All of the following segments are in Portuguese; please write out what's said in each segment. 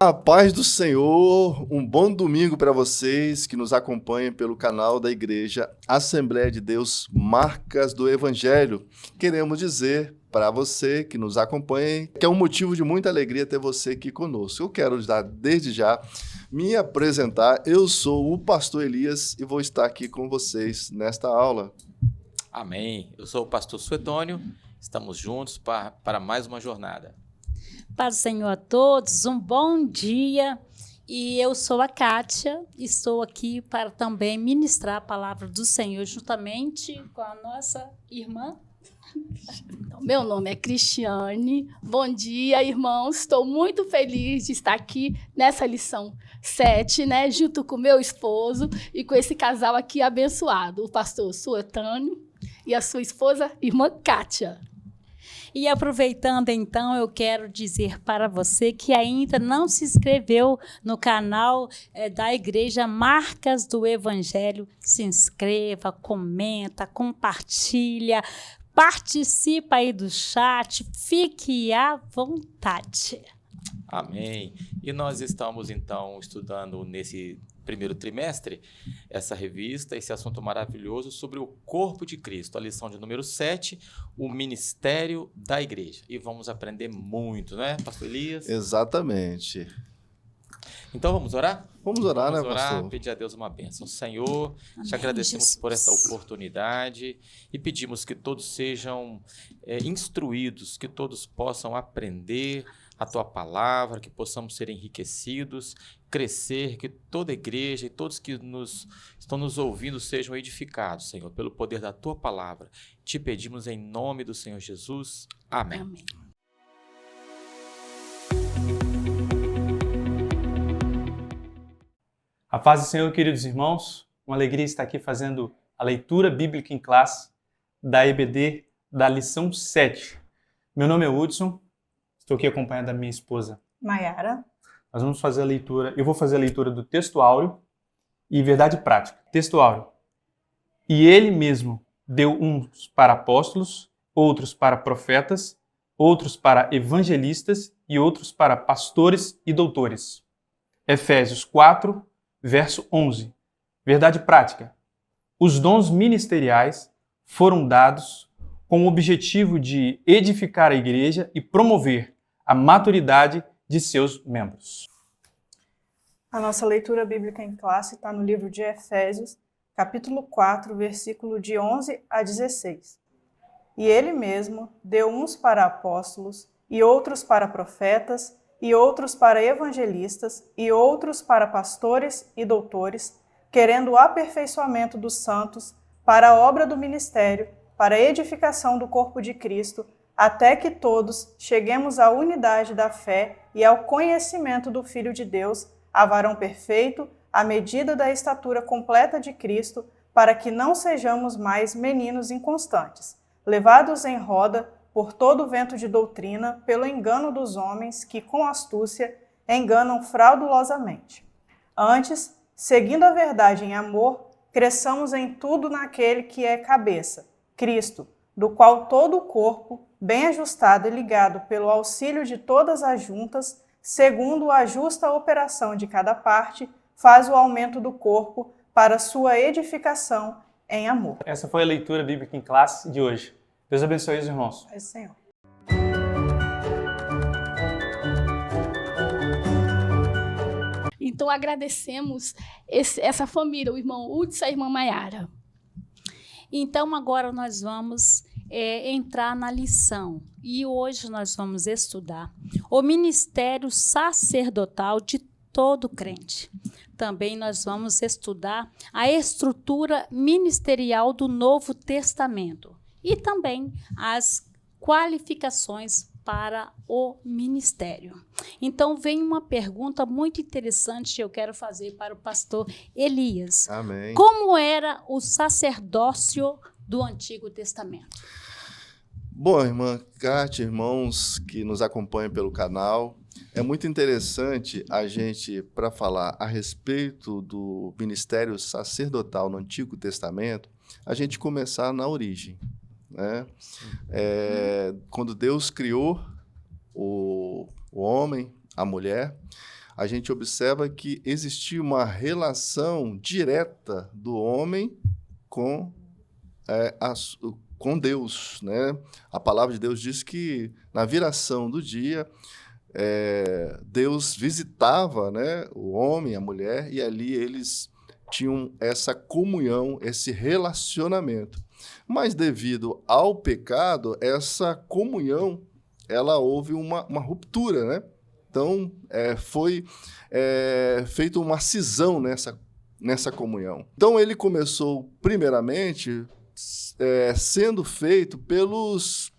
A paz do Senhor, um bom domingo para vocês que nos acompanham pelo canal da Igreja Assembleia de Deus Marcas do Evangelho. Queremos dizer para você que nos acompanha que é um motivo de muita alegria ter você aqui conosco. Eu quero já, desde já, me apresentar. Eu sou o pastor Elias e vou estar aqui com vocês nesta aula. Amém. Eu sou o pastor Suetônio. Estamos juntos para mais uma jornada. Paz do Senhor a todos, um bom dia. E eu sou a Kátia, estou aqui para também ministrar a palavra do Senhor juntamente com a nossa irmã. Meu nome é Cristiane. Bom dia, irmãos. Estou muito feliz de estar aqui nessa lição 7, junto com meu esposo e com esse casal aqui abençoado, o pastor Suetônio e a sua esposa, irmã Kátia. E aproveitando, então, eu quero dizer para você que ainda não se inscreveu no canal da Igreja Marcas do Evangelho, se inscreva, comenta, compartilha, participa aí do chat, fique à vontade. Amém. E nós estamos, então, estudando nesse primeiro trimestre essa revista, esse assunto maravilhoso sobre o corpo de Cristo, a lição de número 7, o ministério da igreja. E vamos aprender muito, né, pastor Elias? Exatamente. Então vamos orar? Vamos orar, vamos orar, pastor? Pedir a Deus uma bênção. Senhor, Amém, te agradecemos Jesus. por essa oportunidade e pedimos que todos sejam instruídos, que todos possam aprender a Tua palavra, que possamos ser enriquecidos, crescer, que toda a igreja e todos que estão nos ouvindo sejam edificados, Senhor, pelo poder da Tua palavra. Te pedimos em nome do Senhor Jesus. Amém. Amém. A paz do Senhor, queridos irmãos, uma alegria estar aqui fazendo a leitura bíblica em classe da EBD da lição 7. Meu nome é Hudson, estou aqui acompanhado da minha esposa Maiara. Nós vamos fazer a leitura, eu vou fazer a leitura do texto áureo e verdade prática. Texto áureo. E ele mesmo deu uns para apóstolos, outros para profetas, outros para evangelistas e outros para pastores e doutores. Efésios 4, verso 11. Verdade prática. Os dons ministeriais foram dados com o objetivo de edificar a igreja e promover a maturidade de seus membros. A nossa leitura bíblica em classe está no livro de Efésios, capítulo 4, versículo de 11 a 16. E ele mesmo deu uns para apóstolos, e outros para profetas, e outros para evangelistas, e outros para pastores e doutores, querendo o aperfeiçoamento dos santos para a obra do ministério, para a edificação do corpo de Cristo, até que todos cheguemos à unidade da fé e ao conhecimento do Filho de Deus, a varão perfeito, à medida da estatura completa de Cristo, para que não sejamos mais meninos inconstantes, levados em roda por todo o vento de doutrina, pelo engano dos homens que, com astúcia, enganam fraudulosamente. Antes, seguindo a verdade em amor, cresçamos em tudo naquele que é cabeça, Cristo, do qual todo o corpo, bem ajustado e ligado pelo auxílio de todas as juntas, segundo a justa operação de cada parte, faz o aumento do corpo para sua edificação em amor. Essa foi a leitura bíblica em classe de hoje. Deus abençoe os irmãos. É, Senhor. Então, agradecemos essa família, o irmão Hudson e a irmã Maiara. Então, agora nós vamos entrar na lição. E hoje nós vamos estudar o ministério sacerdotal de todo crente. Também nós vamos estudar a estrutura ministerial do Novo Testamento e também as qualificações para o ministério. Então, vem uma pergunta muito interessante que eu quero fazer para o pastor Elias. Amém. Como era o sacerdócio do Antigo Testamento? Bom, irmã Kátia, irmãos que nos acompanham pelo canal, é muito interessante a gente, para falar a respeito do ministério sacerdotal no Antigo Testamento, a gente começar na origem, né? Quando Deus criou o homem, a mulher, a gente observa que existia uma relação direta do homem com, com Deus, né? A palavra de Deus diz que na viração do dia, Deus visitava, né, o homem, a mulher, e ali eles tinham essa comunhão, esse relacionamento. Mas devido ao pecado, essa comunhão, houve uma ruptura, né? Então, foi feita uma cisão nessa comunhão. Então, ele começou, primeiramente, sendo feito pelos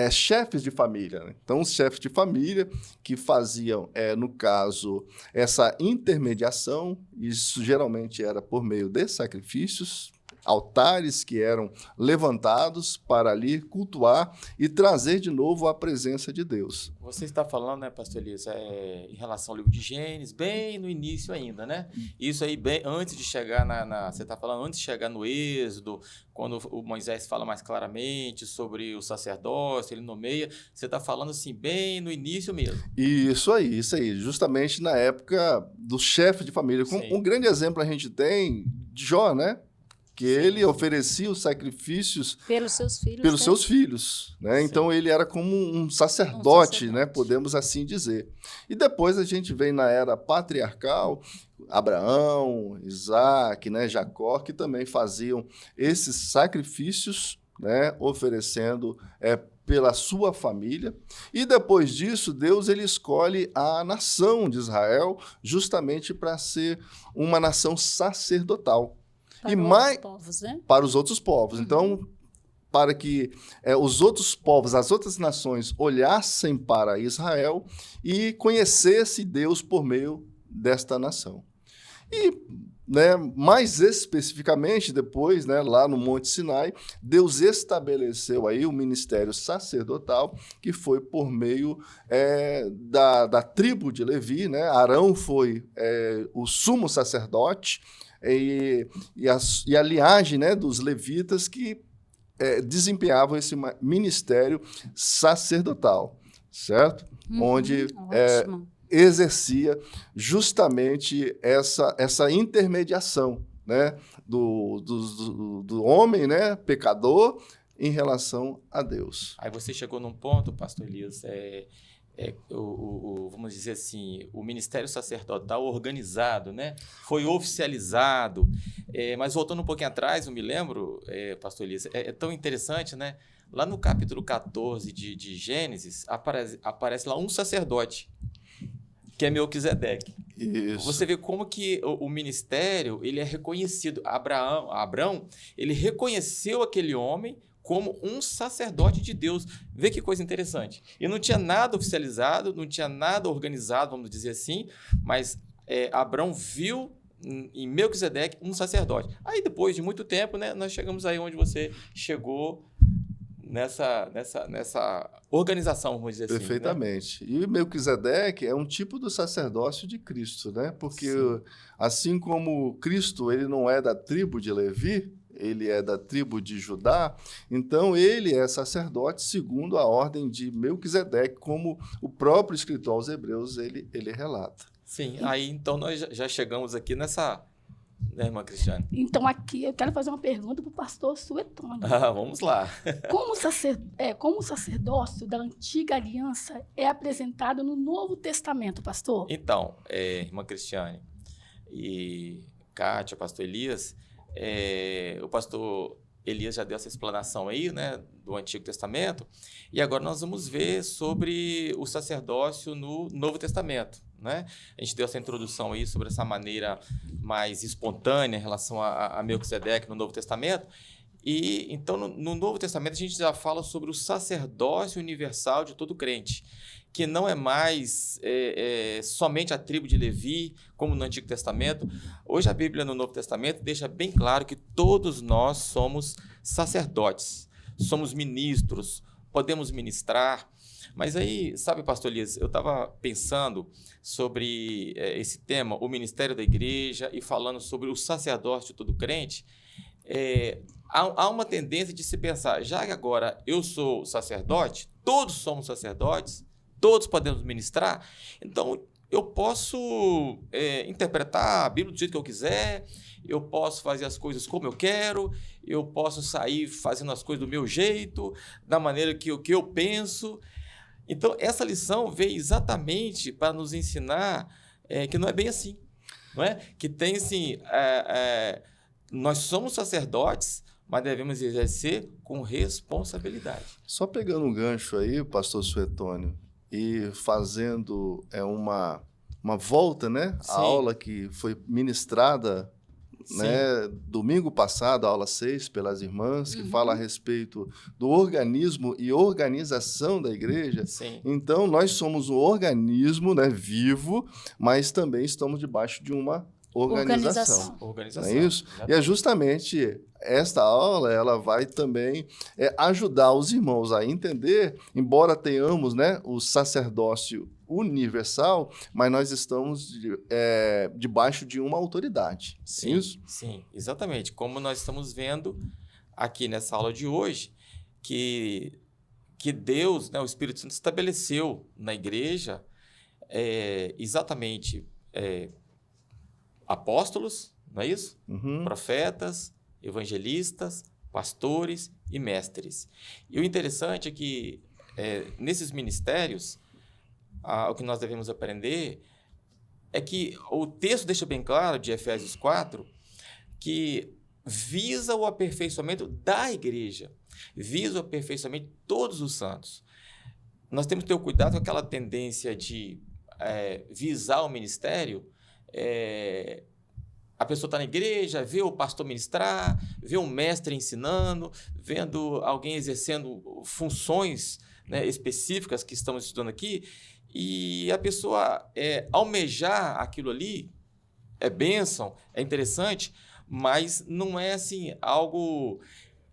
chefes de família, né? Então, os chefes de família que faziam, no caso, essa intermediação, isso geralmente era por meio de sacrifícios, altares que eram levantados para ali cultuar e trazer de novo a presença de Deus. Você está falando, né, pastor Elias, em relação ao livro de Gênesis, bem no início ainda, né? Isso aí, bem antes de chegar você está falando antes de chegar no Êxodo, quando o Moisés fala mais claramente sobre o sacerdócio, ele nomeia, você está falando assim, bem no início mesmo. Isso aí, justamente na época do chefe de família. Um grande exemplo a gente tem de Jó, né? Que ele oferecia os sacrifícios pelos seus filhos. Pelos seus filhos, né? Então, ele era como um sacerdote, né? Podemos assim dizer. E depois a gente vem na era patriarcal, Abraão, Isaac, né? Jacó, que também faziam esses sacrifícios, né? Oferecendo pela sua família. E depois disso, Deus ele escolhe a nação de Israel justamente para ser uma nação sacerdotal. Povos, né? Para os outros povos. Então, para que os outros povos, as outras nações olhassem para Israel e conhecessem Deus por meio desta nação. E, né, mais especificamente, depois, né, lá no Monte Sinai, Deus estabeleceu aí o ministério sacerdotal, que foi por meio da tribo de Levi, né? Arão foi o sumo sacerdote, e a linhagem, né, dos levitas que desempenhavam esse ministério sacerdotal, certo? Onde exercia justamente essa intermediação, né, do homem, né, pecador em relação a Deus. Aí você chegou num ponto, pastor Elias, vamos dizer assim, o ministério sacerdotal organizado, né? Foi oficializado, mas voltando um pouquinho atrás, eu me lembro, pastor Elias, é tão interessante, né? Lá no capítulo 14 de Gênesis, aparece lá um sacerdote, que é Melquisedeque. Isso. Você vê como que o ministério ele é reconhecido. Abraão, ele reconheceu aquele homem como um sacerdote de Deus. Vê que coisa interessante. E não tinha nada oficializado, não tinha nada organizado, vamos dizer assim, mas Abraão viu em Melquisedeque um sacerdote. Aí, depois de muito tempo, né, nós chegamos aí onde você chegou nessa organização, vamos dizer assim. Perfeitamente. Né? E Melquisedeque é um tipo do sacerdócio de Cristo, né? Porque, assim como Cristo ele não é da tribo de Levi, ele é da tribo de Judá, então ele é sacerdote segundo a ordem de Melquisedeque, como o próprio escritor aos Hebreus ele relata. Sim, aí então nós já chegamos aqui nessa, né, irmã Cristiane? Então aqui eu quero fazer uma pergunta para o pastor Suetônio. Vamos lá. Como o sacerdócio da antiga aliança é apresentado no Novo Testamento, pastor? Então, irmã Cristiane e Kátia, pastor Elias, o pastor Elias já deu essa explanação aí, né, do Antigo Testamento, e agora nós vamos ver sobre o sacerdócio no Novo Testamento, né? A gente deu essa introdução aí sobre essa maneira mais espontânea em relação a Melquisedeque no Novo Testamento, e então no Novo Testamento a gente já fala sobre o sacerdócio universal de todo crente, que não é mais somente a tribo de Levi, como no Antigo Testamento. Hoje a Bíblia no Novo Testamento deixa bem claro que todos nós somos sacerdotes, somos ministros, podemos ministrar. Mas aí, sabe, pastor Elias, eu estava pensando sobre esse tema, o ministério da igreja, e falando sobre o sacerdócio de todo crente. Há uma tendência de se pensar, já que agora eu sou sacerdote, todos somos sacerdotes, todos podemos ministrar, então eu posso interpretar a Bíblia do jeito que eu quiser, eu posso fazer as coisas como eu quero, eu posso sair fazendo as coisas do meu jeito, da maneira que eu penso. Então, essa lição veio exatamente para nos ensinar que não é bem assim. Não é? Que tem, assim, nós somos sacerdotes, mas devemos exercer com responsabilidade. Só pegando um gancho aí, pastor Suetônio, e fazendo uma volta, né? Sim. A aula que foi ministrada, né, domingo passado, a aula 6, pelas irmãs, que fala a respeito do organismo e organização da igreja. Sim. Então, nós somos um organismo, né, vivo, mas também estamos debaixo de uma organização. Organização. Não é isso? E é justamente esta aula, ela vai também ajudar os irmãos a entender, embora tenhamos, né, o sacerdócio universal, mas nós estamos debaixo de uma autoridade. Sim, é isso? Sim, exatamente. Como nós estamos vendo aqui nessa aula de hoje, que Deus, né, o Espírito Santo, estabeleceu na igreja exatamente apóstolos, não é isso? Profetas, evangelistas, pastores e mestres. E o interessante é que nesses ministérios, o que nós devemos aprender é que o texto deixa bem claro, de Efésios 4, que visa o aperfeiçoamento da igreja, visa o aperfeiçoamento de todos os santos. Nós temos que ter cuidado com aquela tendência de visar o ministério. A pessoa está na igreja, vê o pastor ministrar, vê um mestre ensinando, vendo alguém exercendo funções, né, específicas que estamos estudando aqui, e a pessoa almejar aquilo ali é bênção, é interessante, mas não é assim algo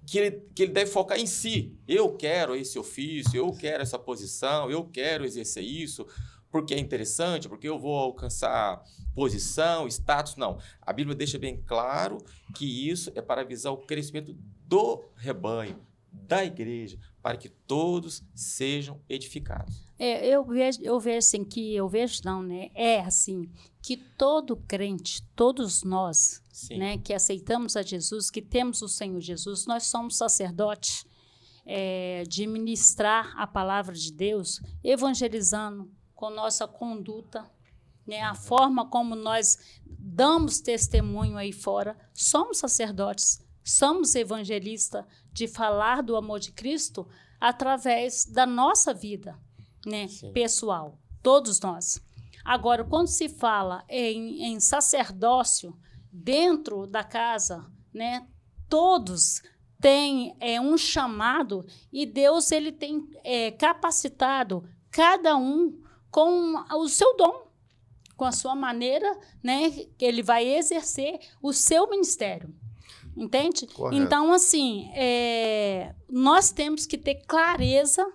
que ele deve focar em si. Eu quero esse ofício, eu quero essa posição, eu quero exercer isso, porque é interessante, porque eu vou alcançar posição, status. Não. A Bíblia deixa bem claro que isso é para visar o crescimento do rebanho, da igreja, para que todos sejam edificados. Eu vejo assim é assim, que todo crente, todos nós, né, que aceitamos a Jesus, que temos o Senhor Jesus, nós somos sacerdotes de ministrar a palavra de Deus, evangelizando com nossa conduta, né, a forma como nós damos testemunho aí fora. Somos sacerdotes, somos evangelistas de falar do amor de Cristo através da nossa vida, né, pessoal, todos nós. Agora, quando se fala em sacerdócio dentro da casa, né, todos têm um chamado, e Deus ele tem capacitado cada um com o seu dom, com a sua maneira, né, que ele vai exercer o seu ministério. Entende? Correto. Então, assim, nós temos que ter clareza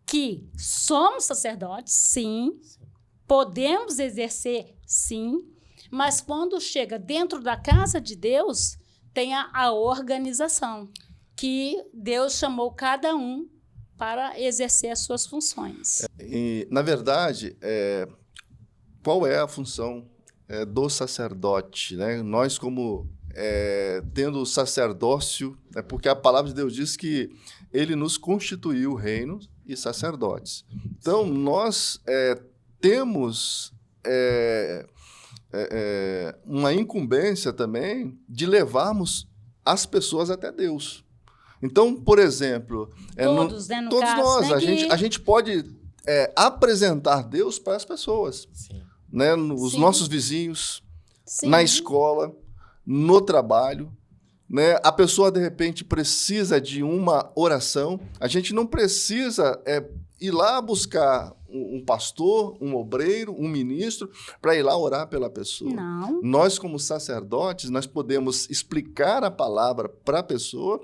que somos sacerdotes, sim, podemos exercer, sim, mas quando chega dentro da casa de Deus, tem a organização, que Deus chamou cada um para exercer as suas funções. Na verdade, qual é a função do sacerdote, né? Nós, como tendo o sacerdócio, porque a palavra de Deus diz que ele nos constituiu reino e sacerdotes. Então, nós temos uma incumbência também de levarmos as pessoas até Deus. Então, por exemplo, todos, né, no todos caso, nós, né, a gente pode apresentar Deus para as pessoas, né? Os nossos vizinhos, na escola, no trabalho, né? A pessoa, de repente, precisa de uma oração. A gente não precisa ir lá buscar um pastor, um obreiro, um ministro, para ir lá orar pela pessoa. Não. Nós, como sacerdotes, nós podemos explicar a palavra para a pessoa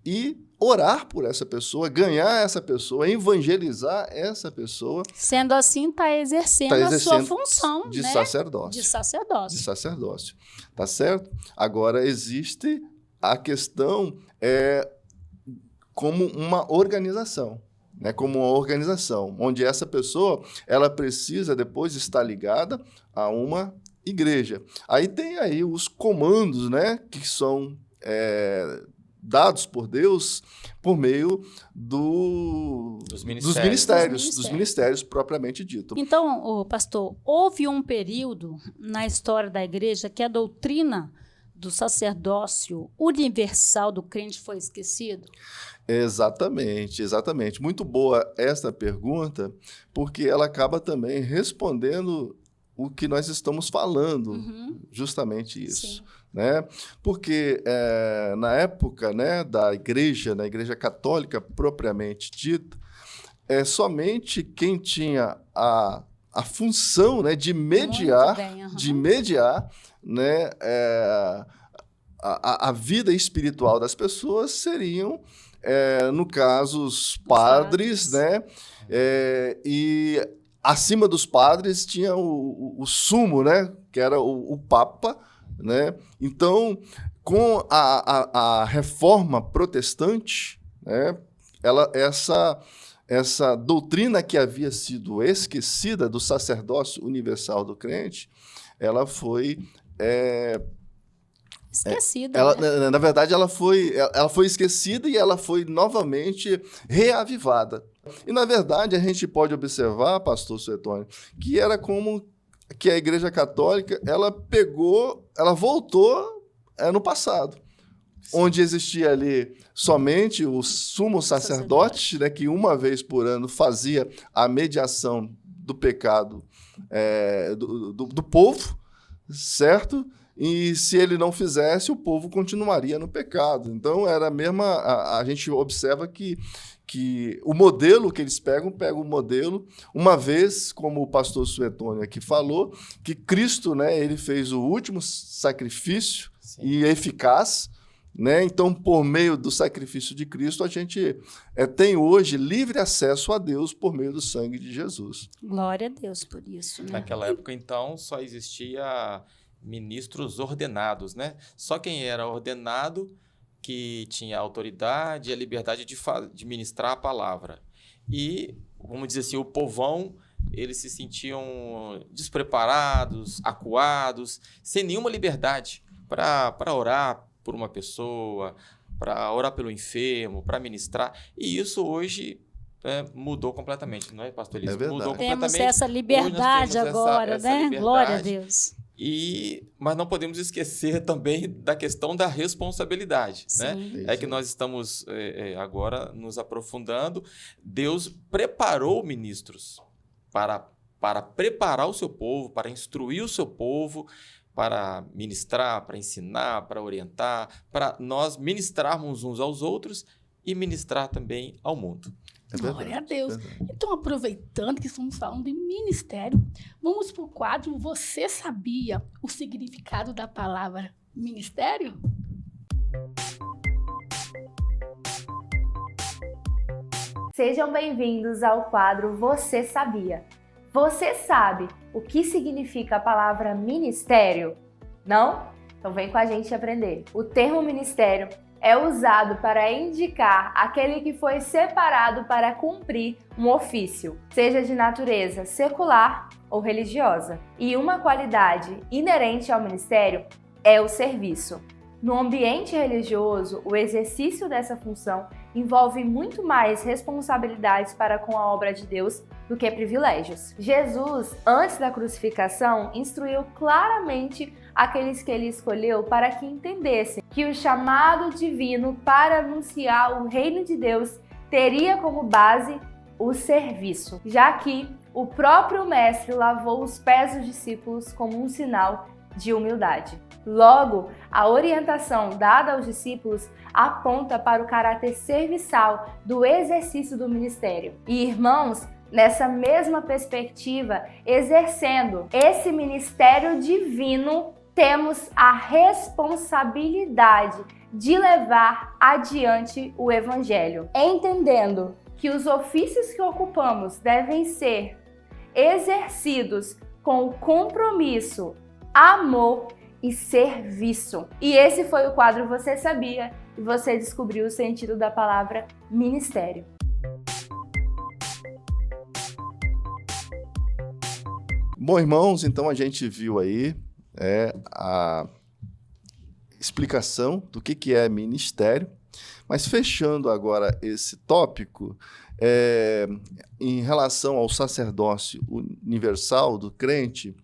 e orar por essa pessoa, ganhar essa pessoa, evangelizar essa pessoa. Sendo assim, está exercendo a sua função de, né? sacerdócio. De sacerdócio. De sacerdócio. Tá certo? Agora, existe a questão como uma organização. né, como uma organização, onde essa pessoa ela precisa depois estar ligada a uma igreja. Aí tem aí os comandos, né, que são dados por Deus por meio dos ministérios propriamente dito. Então, pastor, houve um período na história da igreja que a doutrina do sacerdócio universal do crente foi esquecido? Exatamente, exatamente. Muito boa esta pergunta, porque ela acaba também respondendo o que nós estamos falando, justamente isso. Sim. Né? Porque na época, né, da igreja, na igreja católica propriamente dita, somente quem tinha a função, né, de mediar, né, a vida espiritual das pessoas seriam, no caso, os padres, né? E acima dos padres tinha o sumo, né? Que era o Papa, né? Então, com a reforma protestante, né? Essa doutrina que havia sido esquecida do sacerdócio universal do crente, ela foi esquecida. Né? Na verdade, ela foi esquecida e ela foi novamente reavivada. E, na verdade, a gente pode observar, pastor Suetônio, que era como que a Igreja Católica ela voltou no passado. Sim. Onde existia ali somente o sumo sacerdote, né, que uma vez por ano fazia a mediação do pecado do povo, certo? E se ele não fizesse, o povo continuaria no pecado. Então, era a mesma... A gente observa que o modelo que eles pegam o modelo, uma vez, como o pastor Suetônio aqui falou, que Cristo, né, ele fez o último sacrifício. Sim. E eficaz, né? Então, por meio do sacrifício de Cristo, a gente tem hoje livre acesso a Deus por meio do sangue de Jesus. Glória a Deus por isso. Né? Naquela época, então, só existia ministros ordenados, né? Só quem era ordenado que tinha a autoridade e a liberdade de ministrar a palavra. E, vamos dizer assim, o povão, eles se sentiam despreparados, acuados, sem nenhuma liberdade para orar por uma pessoa, para orar pelo enfermo, para ministrar. E isso hoje mudou completamente, não é, pastor Elísio? Mudou completamente. Temos essa liberdade agora, essa né? Liberdade. Glória a Deus. Mas não podemos esquecer também da questão da responsabilidade. Sim. Né? É que nós estamos agora nos aprofundando. Deus preparou ministros para preparar o seu povo, para instruir o seu povo, para ministrar, para ensinar, para orientar, para nós ministrarmos uns aos outros e ministrar também ao mundo. Glória a Deus. Então, aproveitando que estamos falando de ministério, vamos para o quadro Você Sabia o Significado da Palavra Ministério? Sejam bem-vindos ao quadro Você Sabia. Você sabe o que significa a palavra ministério? Não? Então vem com a gente aprender. O termo ministério é usado para indicar aquele que foi separado para cumprir um ofício, seja de natureza secular ou religiosa. E uma qualidade inerente ao ministério é o serviço. No ambiente religioso, o exercício dessa função envolve muito mais responsabilidades para com a obra de Deus do que privilégios. Jesus, antes da crucificação, instruiu claramente aqueles que ele escolheu para que entendessem que o chamado divino para anunciar o reino de Deus teria como base o serviço, já que o próprio mestre lavou os pés dos discípulos como um sinal de humildade. Logo, a orientação dada aos discípulos aponta para o caráter serviçal do exercício do ministério. E, irmãos, nessa mesma perspectiva, exercendo esse ministério divino, temos a responsabilidade de levar adiante o Evangelho, entendendo que os ofícios que ocupamos devem ser exercidos com compromisso, amor e serviço. E esse foi o quadro Você Sabia? E você descobriu o sentido da palavra ministério. Bom, irmãos, então a gente viu aí a explicação do que é ministério, mas fechando agora esse tópico, em relação ao sacerdócio universal do crente,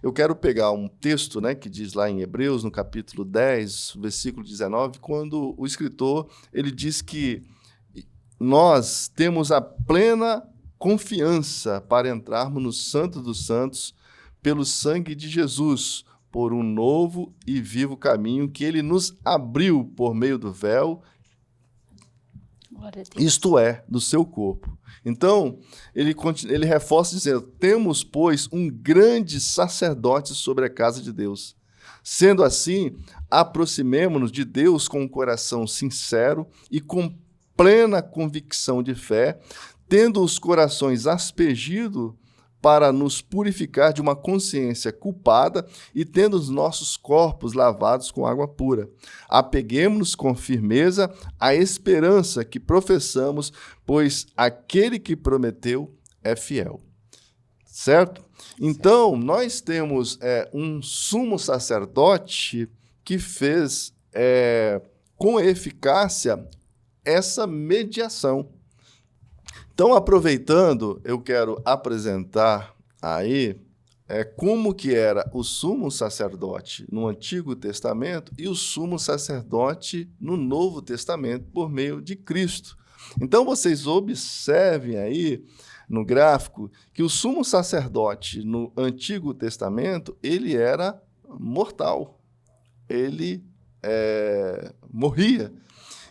eu quero pegar um texto, né, que diz lá em Hebreus, no capítulo 10, versículo 19, quando o escritor ele diz que nós temos a plena confiança para entrarmos no Santo dos Santos pelo sangue de Jesus, por um novo e vivo caminho que ele nos abriu por meio do véu, isto é, do seu corpo. Então, ele reforça dizendo, temos, pois, um grande sacerdote sobre a casa de Deus. Sendo assim, aproximemo-nos de Deus com um coração sincero e com plena convicção de fé, tendo os corações aspergidos para nos purificar de uma consciência culpada e tendo os nossos corpos lavados com água pura. Apeguemo-nos com firmeza à esperança que professamos, pois aquele que prometeu é fiel. Certo? Então, nós temos um sumo sacerdote que fez com eficácia essa mediação. Então, aproveitando, eu quero apresentar aí como que era o sumo sacerdote no Antigo Testamento e o sumo sacerdote no Novo Testamento por meio de Cristo. Então, vocês observem aí no gráfico que o sumo sacerdote no Antigo Testamento, ele era mortal, ele morria.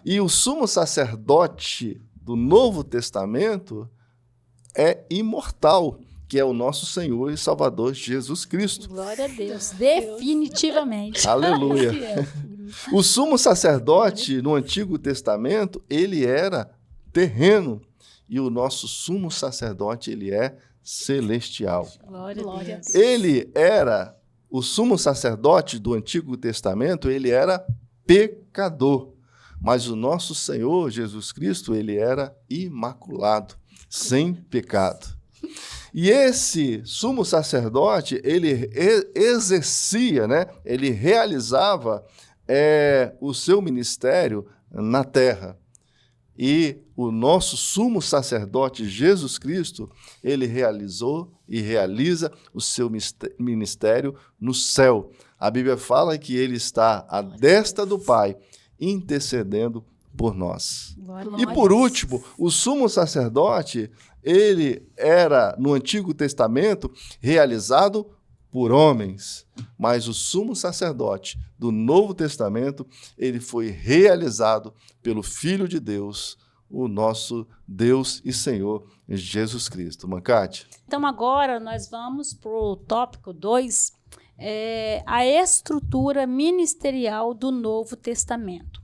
E o sumo sacerdote do Novo Testamento é imortal, que é o nosso Senhor e Salvador Jesus Cristo. Glória a Deus, definitivamente. Aleluia. O sumo sacerdote no Antigo Testamento, ele era terreno, e o nosso sumo sacerdote, ele é celestial. Glória a Deus. Ele era, o sumo sacerdote do Antigo Testamento, ele era pecador. Mas o nosso Senhor Jesus Cristo, ele era imaculado, sem pecado. E esse sumo sacerdote, ele exercia, né? Ele realizava o seu ministério na terra. E o nosso sumo sacerdote Jesus Cristo, ele realizou e realiza o seu ministério no céu. A Bíblia fala que ele está à destra do Pai, intercedendo por nós. E por último, o sumo sacerdote, ele era, no Antigo Testamento, realizado por homens, mas o sumo sacerdote do Novo Testamento, ele foi realizado pelo Filho de Deus, o nosso Deus e Senhor Jesus Cristo. Mancate? Então agora nós vamos para o tópico 2, a estrutura ministerial do Novo Testamento.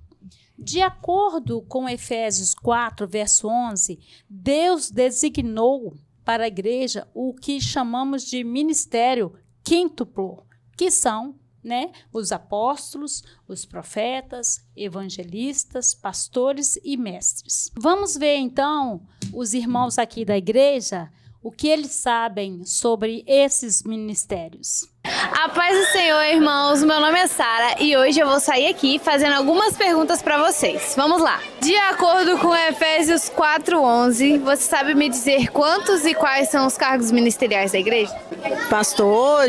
De acordo com Efésios 4, verso 11, Deus designou para a igreja o que chamamos de ministério quíntuplo, que são, né, os apóstolos, os profetas, evangelistas, pastores e mestres. Vamos ver, então, os irmãos aqui da igreja, o que eles sabem sobre esses ministérios. A paz do Senhor, irmãos. Meu nome é Sara e hoje eu vou sair aqui fazendo algumas perguntas para vocês. Vamos lá. De acordo com Efésios 4:11, você sabe me dizer quantos e quais são os cargos ministeriais da igreja? Pastor,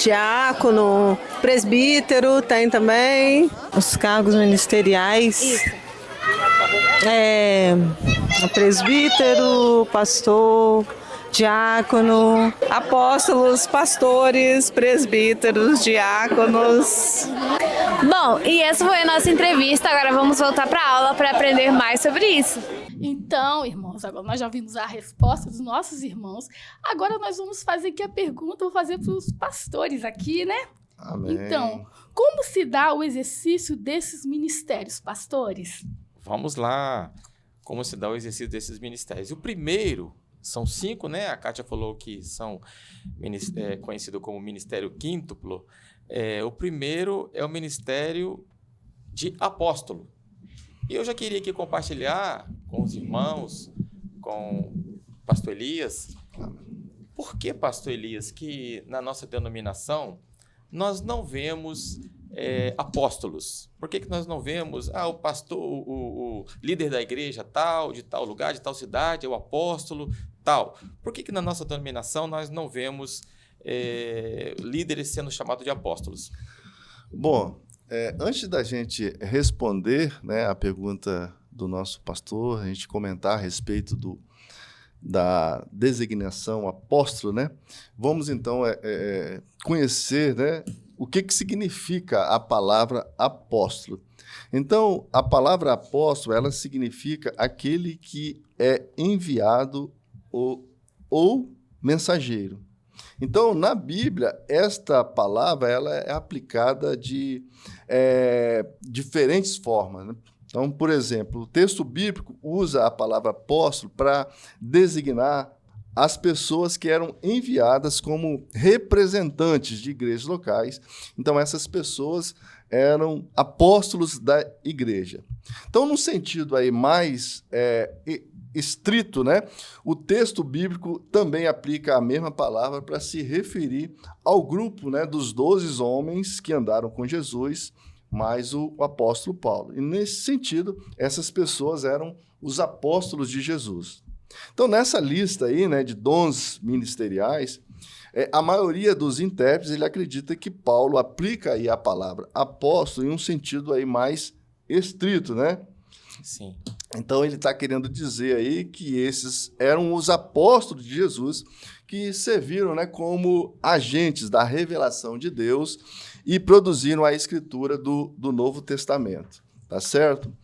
diácono, presbítero, tem também os cargos ministeriais. Isso. Presbítero, pastor, diácono, apóstolos, pastores, presbíteros, diáconos. Bom, e essa foi a nossa entrevista. Agora vamos voltar para a aula para aprender mais sobre isso. Então, irmãos, agora nós já vimos a resposta dos nossos irmãos. Agora nós vamos fazer aqui a pergunta, vou fazer para os pastores aqui, né? Amém. Então, como se dá o exercício desses ministérios, pastores? Vamos lá. Como se dá o exercício desses ministérios? O primeiro, são 5, né? A Kátia falou que são conhecido como ministério quíntuplo. O primeiro é o ministério de apóstolo. E eu já queria aqui compartilhar com os irmãos, com o pastor Elias, por que, pastor Elias, que na nossa denominação nós não vemos apóstolos? Por que nós não vemos o pastor, o líder da igreja tal, de tal lugar, de tal cidade, é o apóstolo tal? Por que na nossa denominação nós não vemos líderes sendo chamados de apóstolos? Bom, antes da gente responder, né, a pergunta do nosso pastor, a gente comentar a respeito da designação apóstolo, né? Vamos então conhecer, né, o que significa a palavra apóstolo. Então, a palavra apóstolo, ela significa aquele que é enviado ou mensageiro. Então, na Bíblia, esta palavra ela é aplicada de diferentes formas, né? Então, por exemplo, o texto bíblico usa a palavra apóstolo para designar as pessoas que eram enviadas como representantes de igrejas locais. Então, essas pessoas eram apóstolos da igreja. Então, no sentido aí mais estrito, né, o texto bíblico também aplica a mesma palavra para se referir ao grupo, né, dos 12 homens que andaram com Jesus, mais o apóstolo Paulo. E, nesse sentido, essas pessoas eram os apóstolos de Jesus. Então, nessa lista aí, né, de dons ministeriais, a maioria dos intérpretes ele acredita que Paulo aplica aí a palavra apóstolo em um sentido aí mais estrito, né? Sim. Então, ele está querendo dizer aí que esses eram os apóstolos de Jesus que serviram, né, como agentes da revelação de Deus e produziram a escritura do Novo Testamento, tá certo?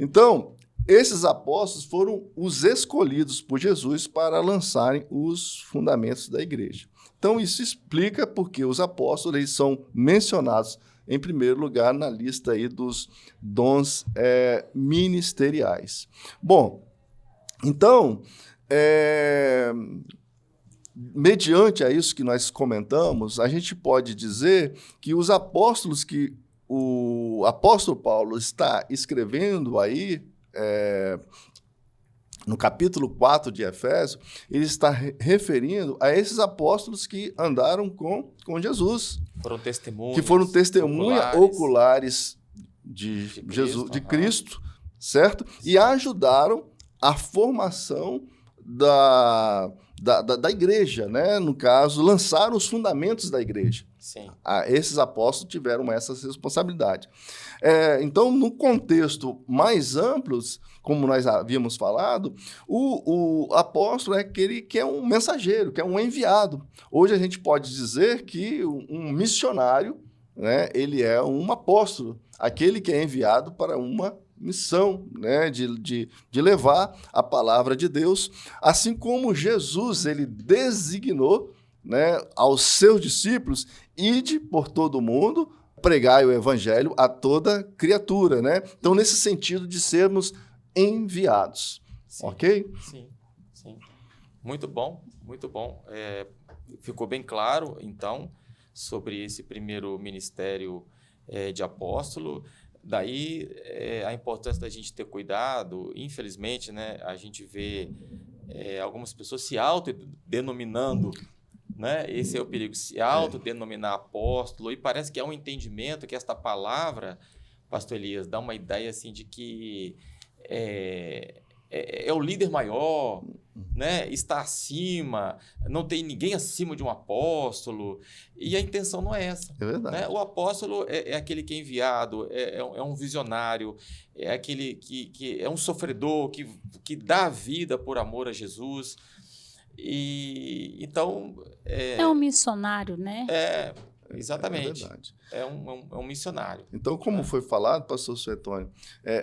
Então, esses apóstolos foram os escolhidos por Jesus para lançarem os fundamentos da igreja. Então, isso explica porque os apóstolos eles são mencionados em primeiro lugar na lista aí dos dons ministeriais. Bom, então, mediante a isso que nós comentamos, a gente pode dizer que os apóstolos que o apóstolo Paulo está escrevendo aí, no capítulo 4 de Efésios, ele está referindo a esses apóstolos que andaram com Jesus. Foram testemunhas. Que foram testemunhas oculares de Jesus, de Cristo, certo? E ajudaram a formação da igreja, né? No caso, lançaram os fundamentos da igreja. Sim. Esses apóstolos tiveram essa responsabilidade. Então, no contexto mais amplo, como nós havíamos falado, o apóstolo é aquele que é um mensageiro, que é um enviado. Hoje a gente pode dizer que um missionário, né, ele é um apóstolo, aquele que é enviado para uma missão, né, de levar a palavra de Deus, assim como Jesus ele designou, né, aos seus discípulos, ide por todo o mundo, pregai o evangelho a toda criatura, né? Então, nesse sentido de sermos enviados, sim, ok? Sim, sim. Muito bom, muito bom. Ficou bem claro, então, sobre esse primeiro ministério de apóstolo. Daí, a importância da gente ter cuidado. Infelizmente, né, a gente vê algumas pessoas se autodenominando, né? Esse é o perigo, se autodenominar apóstolo, e parece que há um entendimento que esta palavra, pastor Elias, dá uma ideia assim de que é o líder maior, né? Está acima, não tem ninguém acima de um apóstolo, e a intenção não é essa. É verdade. Né? O apóstolo é aquele que é enviado, é um visionário, é aquele que é um sofredor, que dá a vida por amor a Jesus. E então é um missionário, né? Exatamente. É verdade. É um missionário. Então, como foi falado, pastor Suetônio,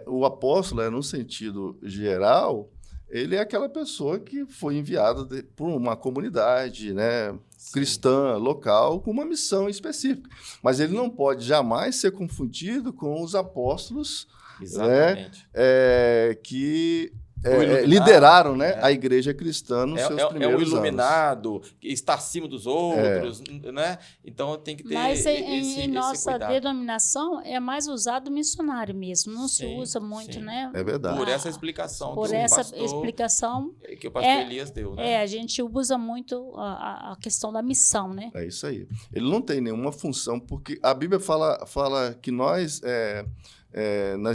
o apóstolo, no sentido geral, ele é aquela pessoa que foi enviada por uma comunidade, né, cristã, local, com uma missão específica. Mas ele não pode jamais ser confundido com os apóstolos, exatamente, né, que lideraram, né, a igreja cristã nos seus É primeiros o iluminado, que está acima dos outros, né? Então tem que ter Mas esse em nossa cuidado. denominação é mais usado missionário mesmo, não se Sim, usa muito, sim. né? É verdade. Por essa explicação Por que essa o pastor, explicação, que o pastor Elias deu, né? a gente usa muito a questão da missão, né? É isso aí. Ele não tem nenhuma função, porque a Bíblia fala que nós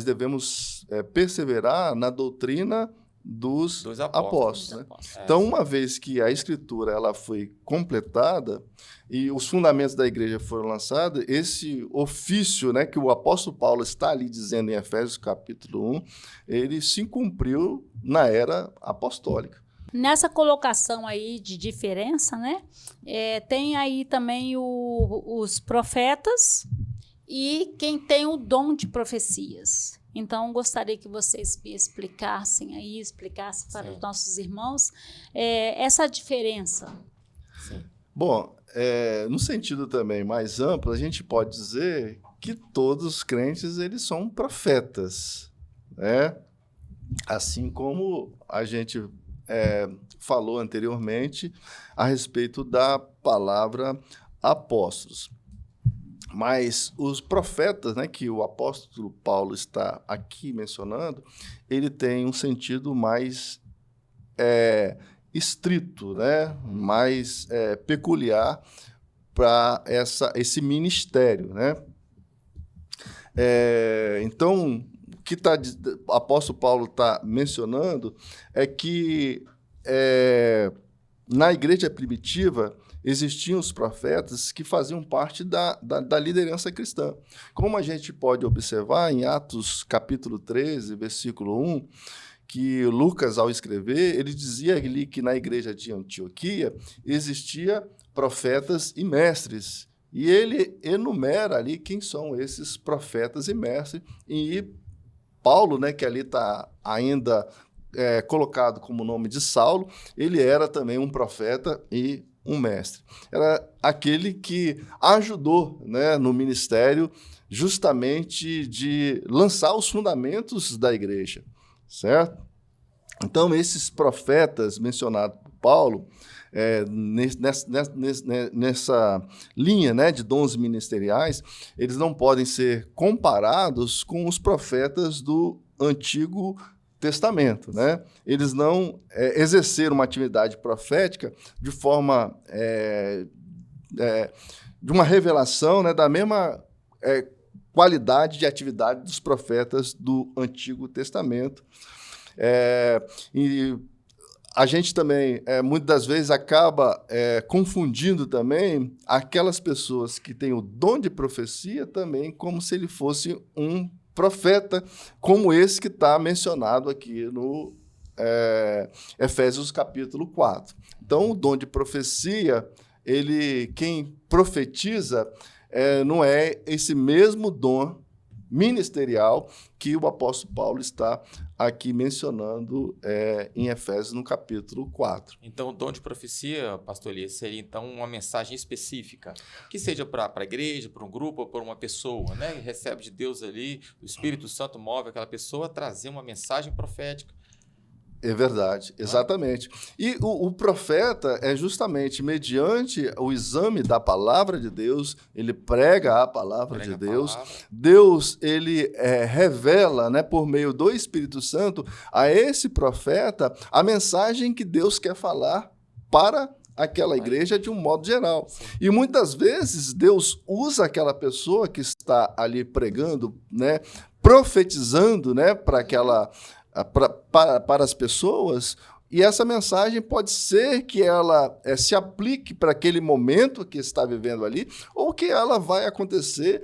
devemos perseverar na doutrina dos apóstolos, né? Então, uma vez que a Escritura ela foi completada e os fundamentos da igreja foram lançados, esse ofício, né, que o apóstolo Paulo está ali dizendo em Efésios capítulo 1, ele se cumpriu na era apostólica. Nessa colocação aí de diferença, né, tem aí também os profetas e quem tem o dom de profecias. Então, gostaria que vocês me explicassem para os nossos irmãos essa diferença. Sim. Bom, no sentido também mais amplo, a gente pode dizer que todos os crentes eles são profetas, né? Assim como a gente falou anteriormente a respeito da palavra apóstolos. Mas os profetas, né, que o apóstolo Paulo está aqui mencionando, ele tem um sentido mais estrito, né, mais peculiar para esse ministério, né? Então, o que o apóstolo Paulo está mencionando é que na igreja primitiva existiam os profetas que faziam parte da liderança cristã. Como a gente pode observar em Atos capítulo 13, versículo 1, que Lucas, ao escrever, ele dizia ali que na igreja de Antioquia existia profetas e mestres. E ele enumera ali quem são esses profetas e mestres. E Paulo, né, que ali está ainda colocado como nome de Saulo, ele era também um profeta e um mestre. Era aquele que ajudou, né, no ministério justamente de lançar os fundamentos da igreja, certo? Então, esses profetas mencionados por Paulo, nessa linha, né, de dons ministeriais, eles não podem ser comparados com os profetas do Antigo Testamento, né? Eles não exerceram uma atividade profética de forma de uma revelação, né, da mesma qualidade de atividade dos profetas do Antigo Testamento. E a gente também, muitas das vezes, acaba confundindo também aquelas pessoas que têm o dom de profecia também como se ele fosse um profeta, como esse que está mencionado aqui no Efésios capítulo 4. Então, o dom de profecia, quem profetiza não é esse mesmo dom ministerial que o apóstolo Paulo está aqui mencionando em Efésios, no capítulo 4. Então, o dom de profecia, pastor Elias, seria então uma mensagem específica, que seja para a igreja, para um grupo ou para uma pessoa, né? Que recebe de Deus ali, o Espírito Santo move aquela pessoa a trazer uma mensagem profética. É verdade, exatamente. E o profeta é justamente mediante o exame da palavra de Deus, ele prega a palavra de Deus. Deus, ele revela, né, por meio do Espírito Santo a esse profeta a mensagem que Deus quer falar para aquela igreja de um modo geral. Sim. E muitas vezes Deus usa aquela pessoa que está ali pregando, né, profetizando, né, para as pessoas, e essa mensagem pode ser que ela se aplique para aquele momento que está vivendo ali, ou que ela vai acontecer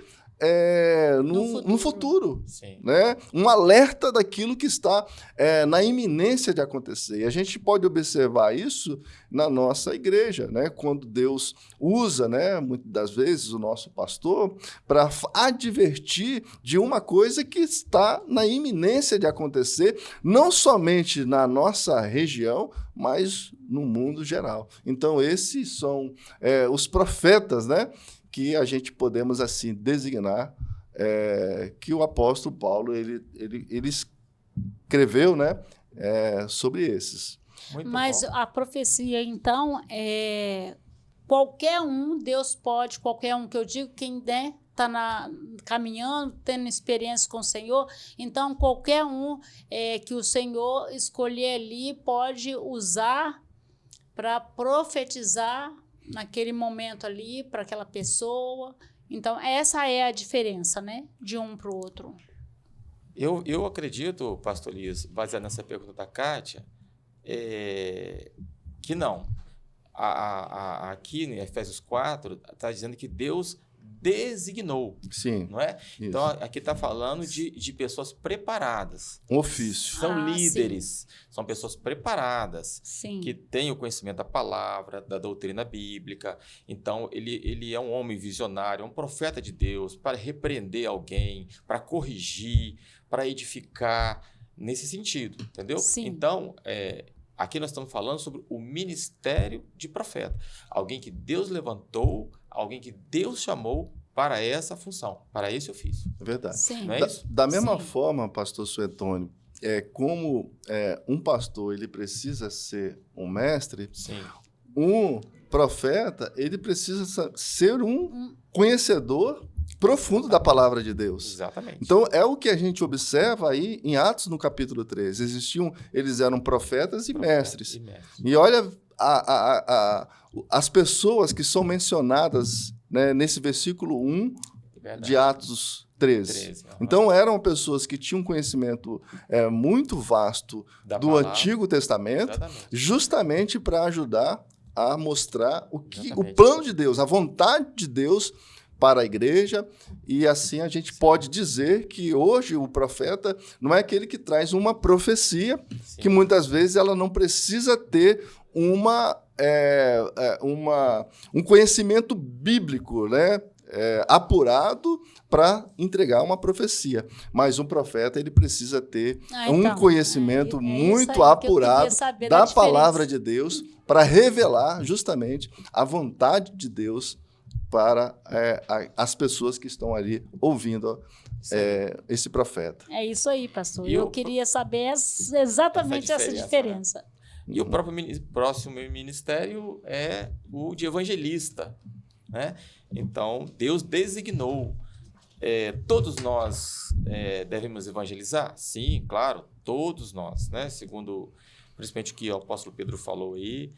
no futuro. Sim. Né? Um alerta daquilo que está na iminência de acontecer. E a gente pode observar isso na nossa igreja, né? Quando Deus usa, né, muitas das vezes, o nosso pastor para advertir de uma coisa que está na iminência de acontecer, não somente na nossa região, mas no mundo geral. Então, esses são os profetas, né, que a gente podemos assim designar, que o apóstolo Paulo ele escreveu, né, sobre esses. Muito Mas bom. a profecia, então, qualquer um, Deus pode, qualquer um, que eu digo, quem está caminhando, tendo experiência com o Senhor, então qualquer um que o Senhor escolher ali pode usar para profetizar naquele momento ali, para aquela pessoa. Então, essa é a diferença, né, de um para o outro. Eu acredito, pastor Elias, baseado nessa pergunta da Kátia, que não. Aqui em Efésios 4, está dizendo que Deus designou, Sim. não é? Isso. Então, aqui está falando de pessoas preparadas. Um ofício. São líderes, são pessoas preparadas, Sim. que têm o conhecimento da palavra, da doutrina bíblica. Então, ele é um homem visionário, é um profeta de Deus, para repreender alguém, para corrigir, para edificar, nesse sentido, entendeu? Sim. Então, aqui nós estamos falando sobre o ministério de profeta. Alguém que Deus levantou, alguém que Deus chamou para essa função, para esse ofício. É verdade. Sim. Não é isso? Da mesma Sim. forma, pastor Suetônio, como um pastor ele precisa ser um mestre, Sim. um profeta ele precisa ser um conhecedor profundo da palavra de Deus. Exatamente. Então, é o que a gente observa aí em Atos, no capítulo 13. Eles eram profetas e mestres. E olha as pessoas que são mencionadas, né, nesse versículo 1 de Atos 13. Então, eram pessoas que tinham conhecimento muito vasto Da do palavra. Antigo Testamento, Exatamente. justamente para ajudar a mostrar o Exatamente. plano de Deus, a vontade de Deus para a igreja, e assim a gente pode dizer que hoje o profeta não é aquele que traz uma profecia, Sim. que muitas vezes ela não precisa ter um conhecimento bíblico, né, apurado para entregar uma profecia. Mas um profeta ele precisa ter um conhecimento muito apurado da palavra de Deus para revelar justamente a vontade de Deus para as pessoas que estão ali ouvindo esse profeta. É isso aí, pastor. E eu queria saber exatamente essa diferença. E o próximo ministério é o de evangelista, né? Então, Deus designou. Todos nós devemos evangelizar? Sim, claro, todos nós, né? Segundo, principalmente o que o apóstolo Pedro falou aí,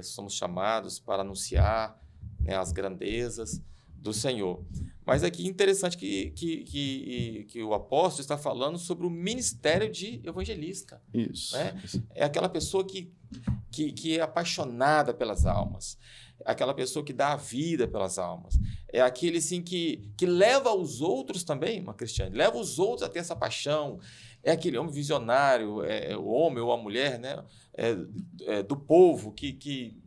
somos chamados para anunciar, né, as grandezas do Senhor. Mas aqui é interessante que o apóstolo está falando sobre o ministério de evangelista. Isso. Né? É aquela pessoa que é apaixonada pelas almas, é aquela pessoa que dá a vida pelas almas, é aquele assim, que leva os outros também, uma Cristiane, leva os outros a ter essa paixão, é aquele homem visionário, o homem ou a mulher, né, do povo que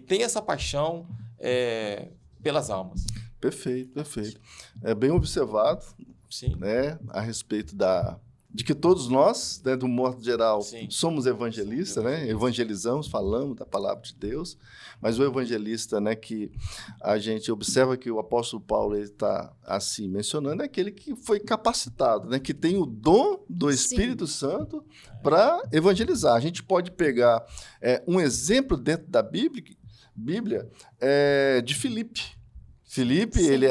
tem essa paixão pelas almas. Perfeito, perfeito. É bem observado. Sim. Né, a respeito de que todos nós, né, do modo geral, Sim. somos evangelistas, né? Evangelizamos, falamos da palavra de Deus, mas o evangelista, né, que a gente observa que o apóstolo Paulo está assim mencionando, é aquele que foi capacitado, né, que tem o dom do Espírito Santo para evangelizar. A gente pode pegar um exemplo dentro da Bíblia de Filipe. Filipe, ele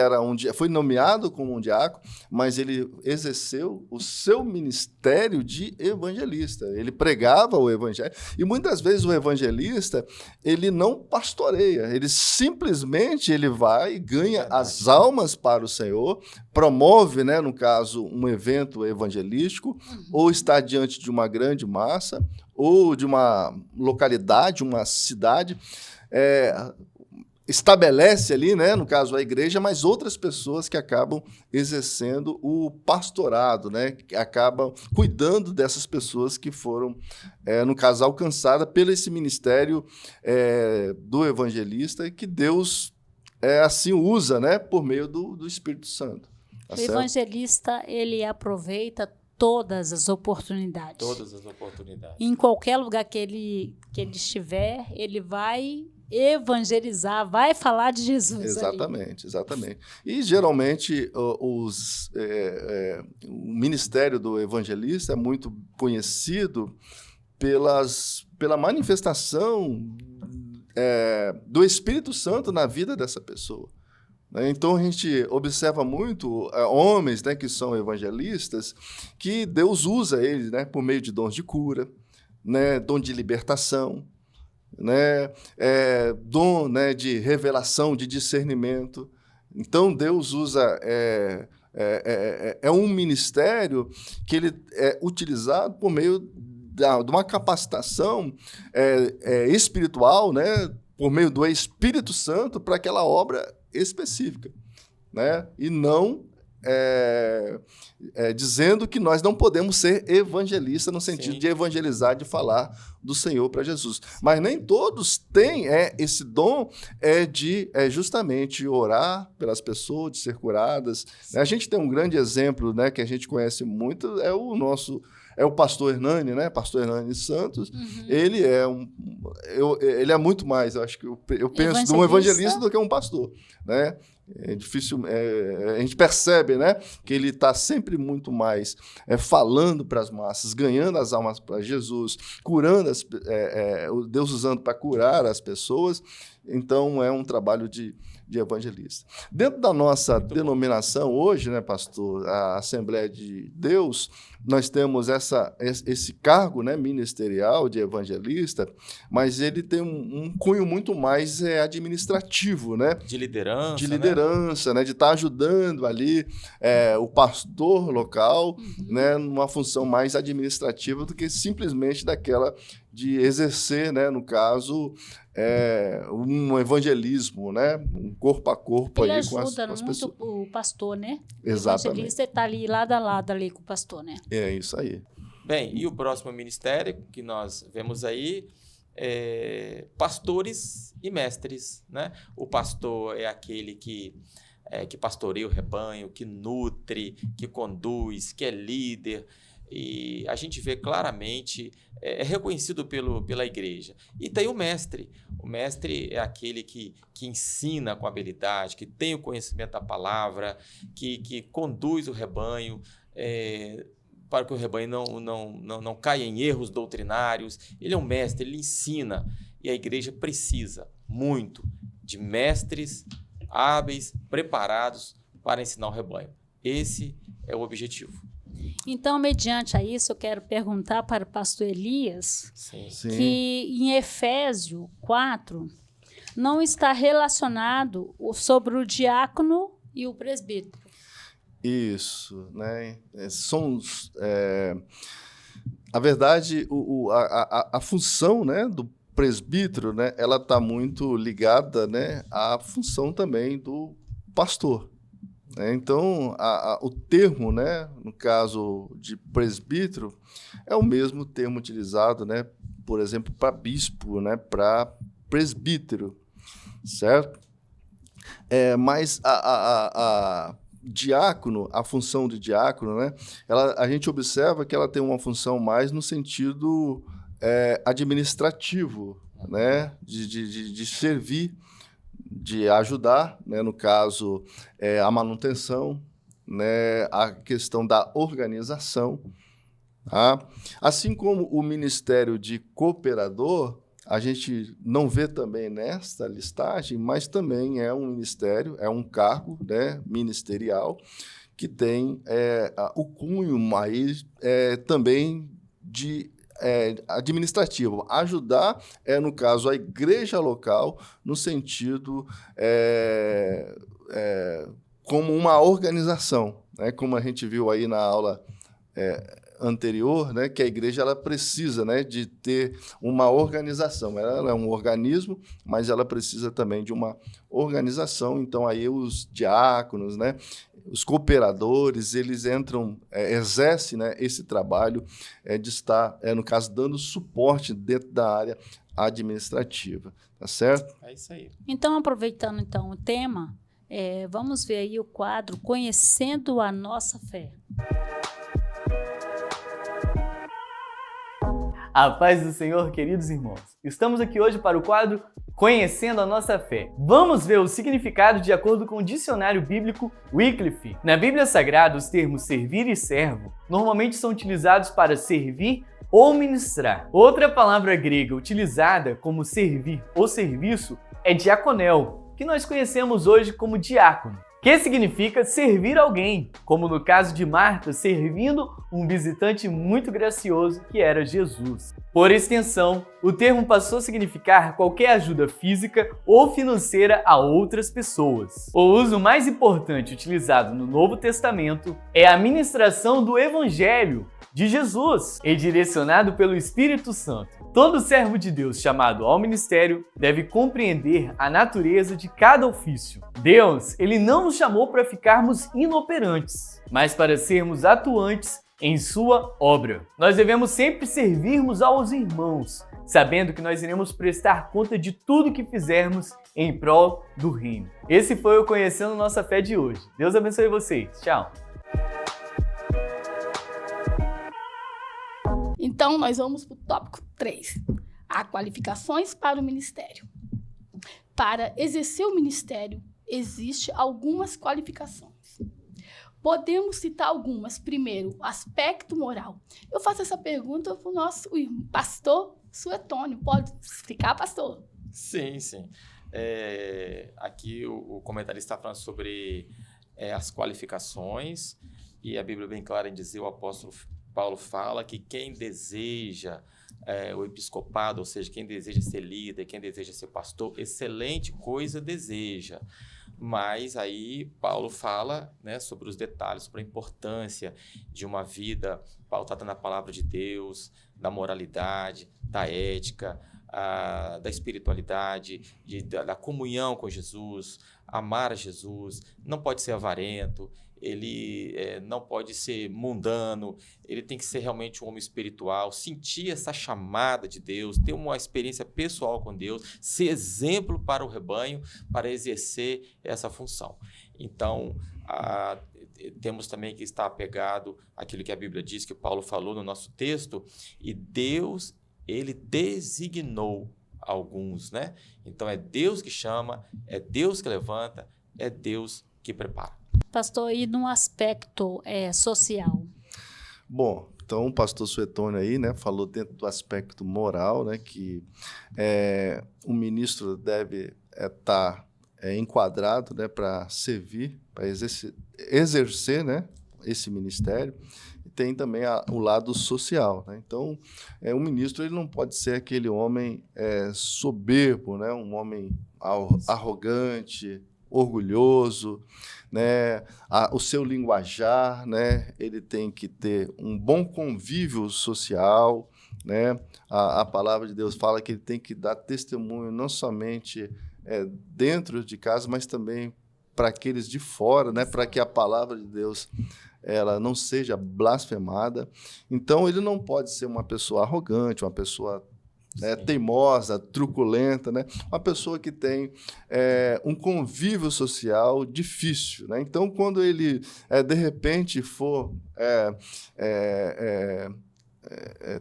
foi nomeado como um diácono, mas ele exerceu o seu ministério de evangelista. Ele pregava o evangelho. E muitas vezes o evangelista, ele não pastoreia, ele simplesmente vai e ganha as almas para o Senhor, promove, né, no caso, um evento evangelístico, ou está diante de uma grande massa, ou de uma localidade, uma cidade, estabelece ali, né, no caso a igreja, mas outras pessoas que acabam exercendo o pastorado, né, que acabam cuidando dessas pessoas que foram, no caso, alcançadas pelo esse ministério do evangelista, que Deus assim usa, né, por meio do Espírito Santo. Tá o certo? evangelista, ele aproveita todas as oportunidades. Todas as oportunidades. Em qualquer lugar que ele estiver, ele vai evangelizar, vai falar de Jesus. Exatamente, exatamente. E geralmente o ministério do evangelista é muito conhecido pela manifestação do Espírito Santo na vida dessa pessoa. Então, a gente observa muito homens, né, que são evangelistas, que Deus usa eles, né, por meio de dons de cura, né, dom de libertação, né, dom, né, de revelação, de discernimento. Então, Deus usa... um ministério que ele é utilizado por meio de uma capacitação espiritual, né, por meio do Espírito Santo para aquela obra específica, né? E não dizendo que nós não podemos ser evangelistas no sentido de evangelizar, de falar do Senhor para Jesus. Mas nem todos têm esse dom de justamente orar pelas pessoas, de ser curadas. A gente tem um grande exemplo, né, que a gente conhece muito, é o pastor Hernani, né? Pastor Hernani Santos. Uhum. Ele é muito mais, eu acho que eu penso, de um evangelista do que um pastor, né? É difícil, a gente percebe, né, que ele está sempre muito mais falando para as massas, ganhando as almas para Jesus, curando Deus usando para curar as pessoas. Então, é um trabalho de evangelista. Dentro da nossa denominação hoje, né, pastor, a Assembleia de Deus, nós temos esse cargo, né, ministerial de evangelista, mas ele tem um cunho muito mais administrativo, né? De liderança. De liderança, né? De estar ajudando ali o pastor local, né, numa função mais administrativa do que simplesmente daquela de exercer, né, no caso, um evangelismo, né, um corpo a corpo ele aí ajuda com as muito pessoas. O pastor, né? Exatamente. O evangelista está ali lado a lado ali com o pastor, né? É isso aí. Bem, e o próximo ministério que nós vemos aí pastores e mestres, né? O pastor é aquele que pastoreia o rebanho, que nutre, que conduz, que é líder. E a gente vê claramente, é reconhecido pela igreja. E tem o mestre. O mestre é aquele que ensina com habilidade, que tem o conhecimento da palavra, que conduz o rebanho, para que o rebanho não caia em erros doutrinários. Ele é um mestre, ele ensina. E a igreja precisa muito de mestres hábeis, preparados para ensinar o rebanho. Esse é o objetivo. Então, mediante a isso, eu quero perguntar para o pastor Elias que em Efésios 4 não está relacionado sobre o diácono e o presbítero. Isso, né? A verdade, a função, né, do presbítero, né, ela está muito ligada, né, à função também do pastor. Então, o termo, né, no caso de presbítero, é o mesmo termo utilizado, né, por exemplo, para bispo, né, para presbítero, certo? Mas a diácono, a função de diácono, né, a gente observa que ela tem uma função mais no sentido administrativo, né, de servir, de ajudar, né, no caso, a manutenção, né, a questão da organização. Tá? Assim como o ministério de cooperador, a gente não vê também nesta listagem, mas também é um ministério, é um cargo, né, ministerial que tem o cunho mais também de administrativo, ajudar, no caso, a igreja local, no sentido como uma organização, né? Como a gente viu aí na aula anterior, né? Que a igreja ela precisa, né, de ter uma organização. Ela é um organismo, mas ela precisa também de uma organização. Então, aí os diáconos, né, os cooperadores, eles entram, exercem, né, esse trabalho de estar, no caso, dando suporte dentro da área administrativa, tá certo? É isso aí. Então, aproveitando então o tema, vamos ver aí o quadro Conhecendo a Nossa Fé. A paz do Senhor, queridos irmãos. Estamos aqui hoje para o quadro Conhecendo a nossa fé. Vamos ver o significado de acordo com o dicionário bíblico Wycliffe. Na Bíblia Sagrada, os termos servir e servo normalmente são utilizados para servir ou ministrar. Outra palavra grega utilizada como servir ou serviço é diaconel, que nós conhecemos hoje como diácono, que significa servir alguém, como no caso de Marta servindo um visitante muito gracioso que era Jesus. Por extensão, o termo passou a significar qualquer ajuda física ou financeira a outras pessoas. O uso mais importante utilizado no Novo Testamento é a ministração do Evangelho de Jesus e direcionado pelo Espírito Santo. Todo servo de Deus chamado ao ministério deve compreender a natureza de cada ofício. Deus, ele não nos chamou para ficarmos inoperantes, mas para sermos atuantes em sua obra. Nós devemos sempre servirmos aos irmãos, sabendo que nós iremos prestar conta de tudo que fizermos em prol do reino. Esse foi o Conhecendo Nossa Fé de hoje. Deus abençoe vocês. Tchau! Então, nós vamos para o tópico 3. Há qualificações para o ministério. Para exercer o ministério, existem algumas qualificações. Podemos citar algumas. Primeiro, aspecto moral. Eu faço essa pergunta para o nosso pastor Suetônio. Pode explicar, pastor? Sim. Aqui o comentarista está falando sobre as qualificações, e a Bíblia é bem clara em dizer, o apóstolo Paulo fala que quem deseja o episcopado, ou seja, quem deseja ser líder, quem deseja ser pastor, excelente coisa deseja. Mas aí Paulo fala, né, sobre os detalhes, sobre a importância de uma vida pautada na palavra de Deus, da moralidade, da ética, da espiritualidade, da comunhão com Jesus, amar a Jesus, não pode ser avarento, ele não pode ser mundano, ele tem que ser realmente um homem espiritual, sentir essa chamada de Deus, ter uma experiência pessoal com Deus, ser exemplo para o rebanho, para exercer essa função. Então, temos também que estar apegado àquilo que a Bíblia diz, que Paulo falou no nosso texto, e Deus, ele designou alguns, né? Então, é Deus que chama, é Deus que levanta, é Deus que prepara. Pastor, e no aspecto social? Bom, então o pastor Suetônio aí, né, falou dentro do aspecto moral, né, que o ministro deve estar enquadrado, né, para servir, para exercer, né, esse ministério. E tem também o lado social, né? Então, o ministro ele não pode ser aquele homem soberbo, né, um homem arrogante, orgulhoso, né? O seu linguajar, né? Ele tem que ter um bom convívio social, né? A palavra de Deus fala que ele tem que dar testemunho não somente dentro de casa, mas também para aqueles de fora, né? Para que a palavra de Deus ela não seja blasfemada. Então, ele não pode ser uma pessoa arrogante, uma pessoa teimosa, truculenta, né? Uma pessoa que tem um convívio social difícil, né? Então, quando ele, de repente, for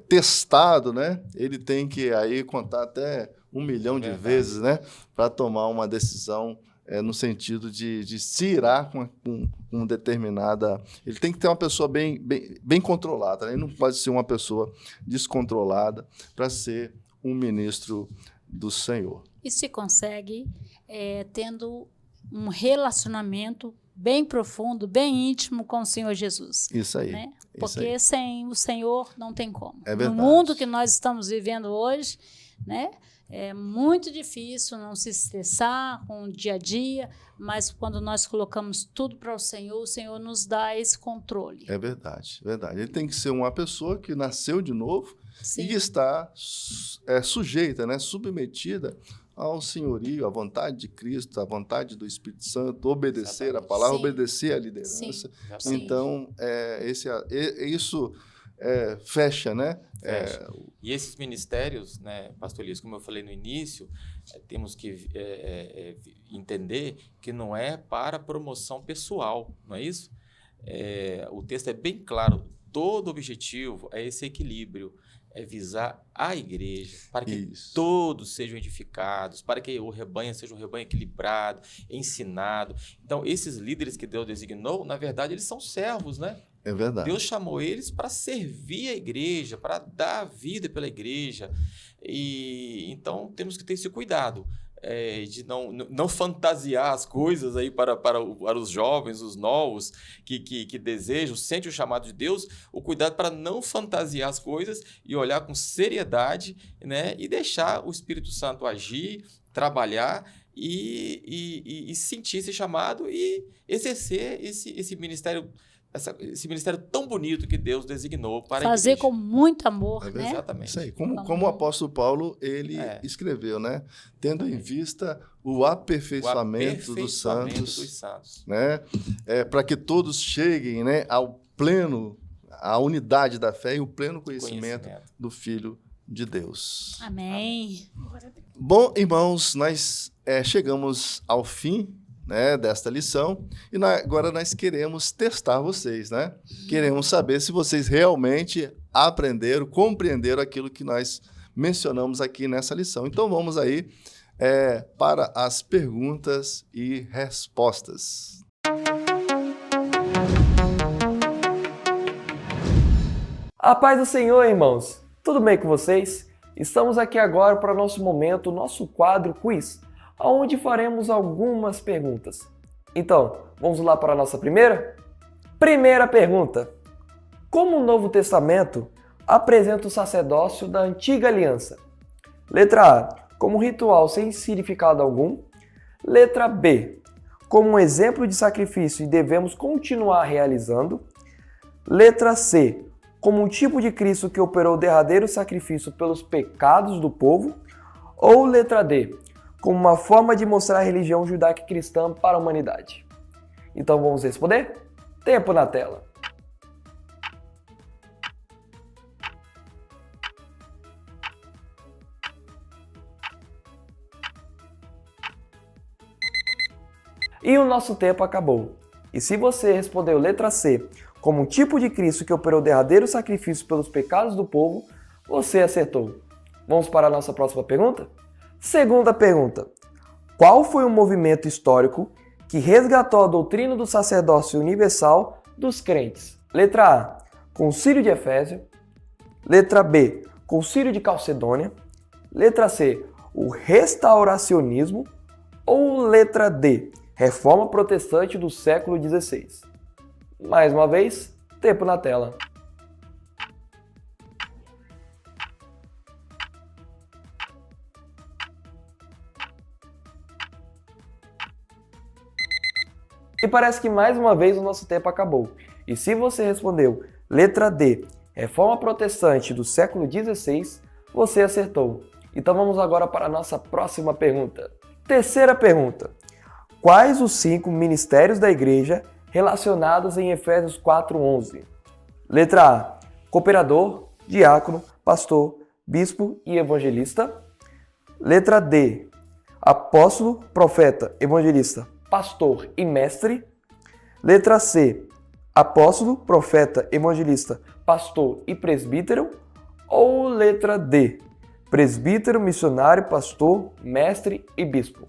testado, né? Ele tem que aí contar até 1 milhão de vezes, né? Para tomar uma decisão no sentido de se irar com determinada... Ele tem que ter uma pessoa bem controlada, né? Ele não pode ser uma pessoa descontrolada para ser um ministro do Senhor. E se consegue tendo um relacionamento bem profundo, bem íntimo com o Senhor Jesus. Isso aí. Né? Isso Porque aí. Sem o Senhor não tem como. É verdade. No mundo que nós estamos vivendo hoje, né? É muito difícil não se estressar com o dia a dia, mas quando nós colocamos tudo para o Senhor nos dá esse controle. É verdade, verdade. Ele tem que ser uma pessoa que nasceu de novo. Sim. E está sujeita, né, submetida ao senhorio, à vontade de Cristo, à vontade do Espírito Santo, obedecer a palavra, sim, obedecer a liderança. Sim. Então, isso fecha, né? Fecha. E esses ministérios, né, pastor Elias, como eu falei no início, temos que entender que não é para promoção pessoal, não é isso? O texto é bem claro, todo o objetivo é esse equilíbrio, é visar a igreja, para que Isso. todos sejam edificados, para que o rebanho seja um rebanho equilibrado, ensinado. Então, esses líderes que Deus designou, na verdade, eles são servos, né? É verdade. Deus chamou eles para servir a igreja, para dar vida pela igreja. E então temos que ter esse cuidado de não fantasiar as coisas aí para os jovens, os novos que desejam, sentem o chamado de Deus, o cuidado para não fantasiar as coisas e olhar com seriedade, né? E deixar o Espírito Santo agir, trabalhar e sentir esse chamado e exercer esse ministério. Esse ministério tão bonito que Deus designou para fazer a igreja. com muito amor, É né? Exatamente. Isso aí, como o apóstolo Paulo, ele escreveu, né? Tendo em vista o aperfeiçoamento dos santos, né? Para que todos cheguem, né, ao pleno, à unidade da fé e o pleno conhecimento do Filho de Deus. Amém. Bom, irmãos, nós chegamos ao fim, né, desta lição, e agora nós queremos testar vocês, né? Queremos saber se vocês realmente aprenderam, compreenderam aquilo que nós mencionamos aqui nessa lição. Então vamos aí para as perguntas e respostas. A paz do Senhor, irmãos! Tudo bem com vocês? Estamos aqui agora para o nosso momento, nosso quadro quiz, onde faremos algumas perguntas. Então, vamos lá para a nossa primeira? Primeira pergunta. Como o Novo Testamento apresenta o sacerdócio da Antiga Aliança? Letra A. Como ritual sem significado algum. Letra B. Como um exemplo de sacrifício e devemos continuar realizando. Letra C. Como um tipo de Cristo que operou o derradeiro sacrifício pelos pecados do povo. Ou letra D. Como uma forma de mostrar a religião judaico-cristã para a humanidade. Então vamos responder? Tempo na tela. E o nosso tempo acabou. E se você respondeu letra C, como um tipo de Cristo que operou o derradeiro sacrifício pelos pecados do povo, você acertou. Vamos para a nossa próxima pergunta? Segunda pergunta. Qual foi o movimento histórico que resgatou a doutrina do sacerdócio universal dos crentes? Letra A. Concílio de Efésio. Letra B. Concílio de Calcedônia. Letra C. O restauracionismo. Ou letra D. Reforma protestante do século XVI. Mais uma vez, tempo na tela. E parece que mais uma vez o nosso tempo acabou. E se você respondeu letra D, Reforma Protestante do século XVI, você acertou. Então vamos agora para a nossa próxima pergunta. Terceira pergunta. Quais os 5 ministérios da igreja relacionados em Efésios 4:11? Letra A. Cooperador, diácono, pastor, bispo e evangelista. Letra D. Apóstolo, profeta, evangelista, pastor e mestre. Letra C. Apóstolo, profeta, evangelista, pastor e presbítero. Ou letra D. Presbítero, missionário, pastor, mestre e bispo.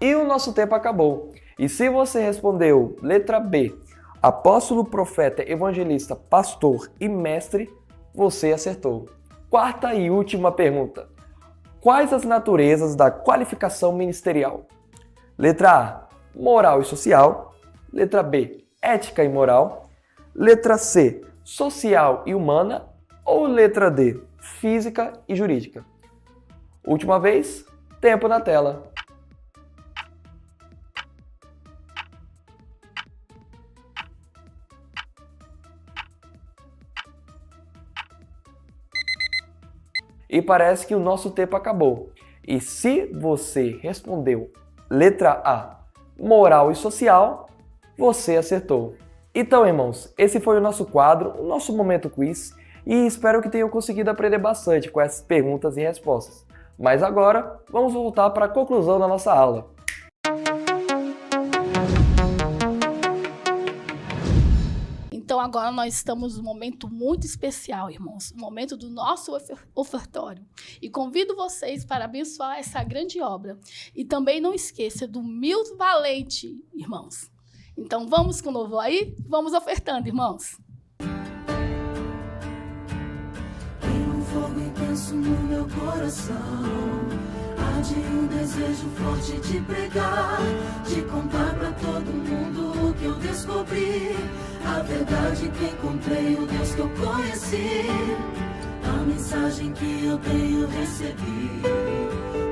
E o nosso tempo acabou. E se você respondeu letra B, apóstolo, profeta, evangelista, pastor e mestre, você acertou. Quarta e última pergunta. Quais as naturezas da qualificação ministerial? Letra A, moral e social. Letra B, ética e moral. Letra C, social e humana. Ou letra D, física e jurídica. Última vez, tempo na tela. E parece que o nosso tempo acabou. E se você respondeu letra A, moral e social, você acertou. Então, irmãos, esse foi o nosso quadro, o nosso momento quiz. e espero que tenham conseguido aprender bastante com essas perguntas e respostas. Mas agora, vamos voltar para a conclusão da nossa aula. Então agora nós estamos num momento muito especial, irmãos, no momento do nosso ofertório. E convido vocês para abençoar essa grande obra. E também não esqueça do Milton Valente, irmãos. Então vamos com o louvor aí? Vamos ofertando, irmãos. Tem um fogo intenso no meu coração. Arde um desejo forte de pregar, de contar pra todo mundo o que eu descobri. A verdade que encontrei, o Deus que eu conheci, a mensagem que eu tenho recebido,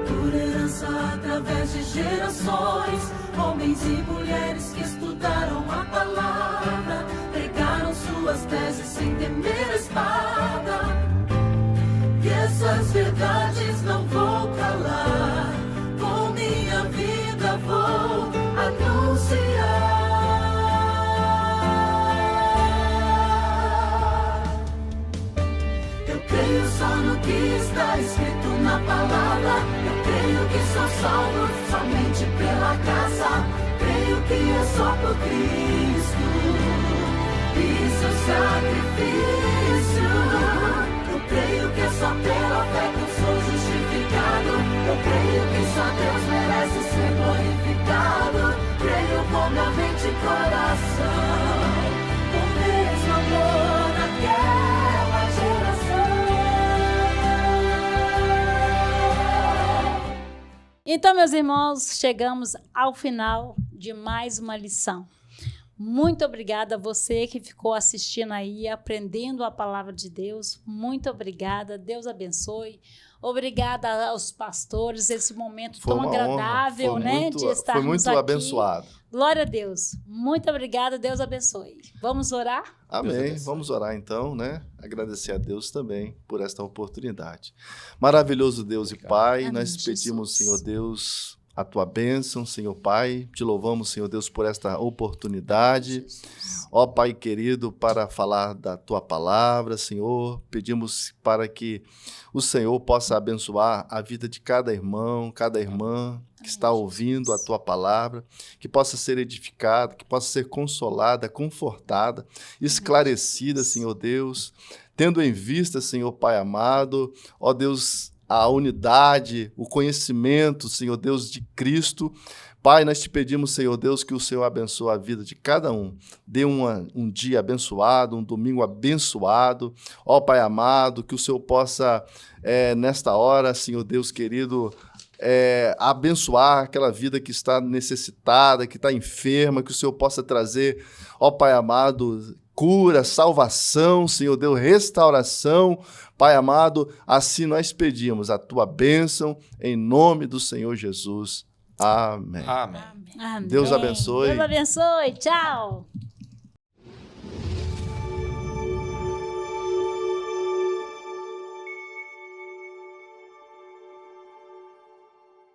por herança através de gerações, homens e mulheres que estudaram a palavra, pregaram suas teses sem temer a espada. E essas verdades não vou calar, com minha vida vou anunciar. Creio só no que está escrito na palavra. Eu creio que sou salvo somente pela graça. Creio que é só por Cristo e seu sacrifício. Eu creio que é só pela fé que eu sou justificado. Eu creio que só Deus merece ser glorificado. Creio com minha mente e coração, o mesmo amor naquela geração. Então, meus irmãos, chegamos ao final de mais uma lição. Muito obrigada a você que ficou assistindo aí, aprendendo a palavra de Deus. Muito obrigada, Deus abençoe. Obrigada aos pastores, esse momento tão agradável, né, de estarmos aqui. Foi muito abençoado. Glória a Deus. Muito obrigada, Deus abençoe. Vamos orar? Amém. Vamos orar então, né? Agradecer a Deus também por esta oportunidade. Maravilhoso Deus e Pai, Amém, nós pedimos, Jesus. Senhor Deus, a Tua bênção, Senhor Pai. Te louvamos, Senhor Deus, por esta oportunidade. Ó Pai querido, para falar da Tua palavra, Senhor, pedimos para que o Senhor possa abençoar a vida de cada irmão, cada irmã que está ouvindo a Tua palavra, que possa ser edificada, que possa ser consolada, confortada, esclarecida, Senhor Deus, tendo em vista, Senhor Pai amado, ó Deus, a unidade, o conhecimento, Senhor Deus, de Cristo. Pai, nós te pedimos, Senhor Deus, que o Senhor abençoe a vida de cada um. Dê um dia abençoado, um domingo abençoado. Ó Pai amado, que o Senhor possa, nesta hora, Senhor Deus querido, abençoar aquela vida que está necessitada, que está enferma, que o Senhor possa trazer, ó Pai amado, cura, salvação, Senhor Deus, restauração. Pai amado, assim nós pedimos a Tua bênção em nome do Senhor Jesus. Amém. Amém. Amém. Deus abençoe. Deus abençoe. Tchau.